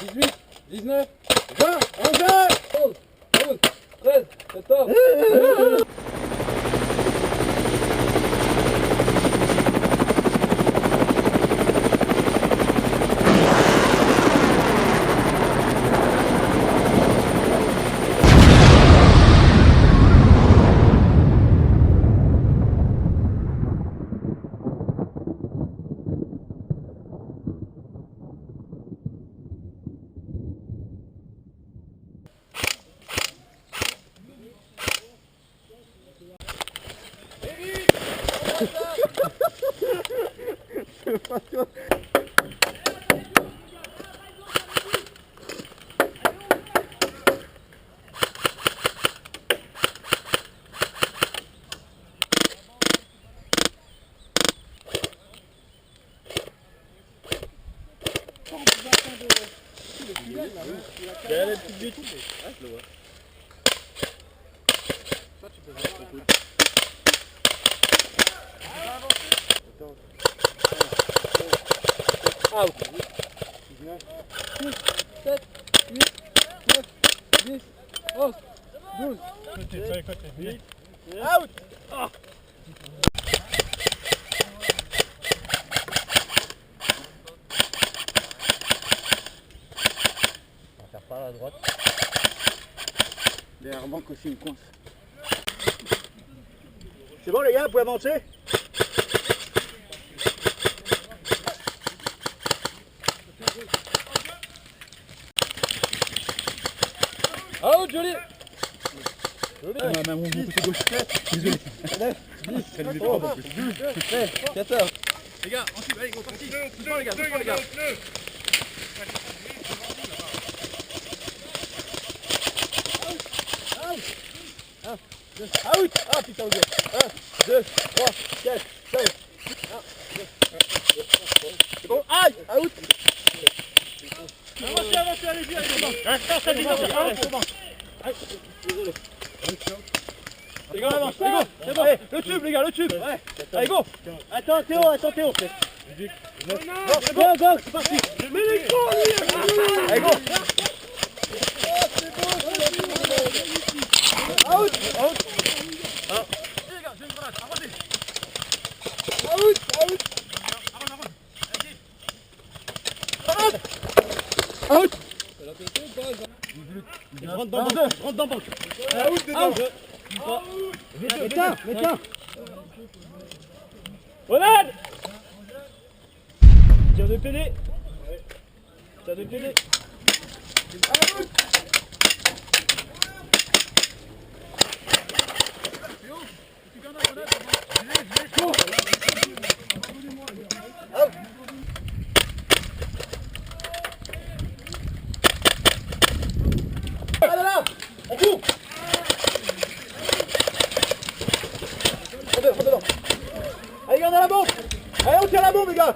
18, 19, 20, 11, 12, 13, 14. Derrière les petites buttes. Ah, je le vois. Ça, tu peux voir. Out. 19, 6, 7, 8, 9, 10, 11, 12, 8, out. Oh. On va faire par la droite. Derrière banque aussi une coince. C'est bon les gars, vous pouvez avancer? Out, joli. Mon côté gauche. Désolé. 10, 12, 13, 14. Les gars, ensuite, allez, go, parti. Doucement les gars, doucement les gars. Out. Ah putain, ok. 1, 2, 3, 4, 5. C'est bon? Aïe! Out! Avancez, allez-y, allez-y. Désolé. Les gars, avance, allez, go! C'est bon! Allez, le tube, les gars, le tube! Ouais! Allez, go! Attends, Théo! Non, c'est bon, go! C'est parti! Mais les gros, lui! Allez, go! Out! Out! Les gars, j'ai une grenade, avancez! Out! Out! Je rentre dans banque. Out dedans. Mets-toi. Grenade! Tire de PD. Out! On court! Allez, garde la bombe! Allez, on tire la bombe, les gars!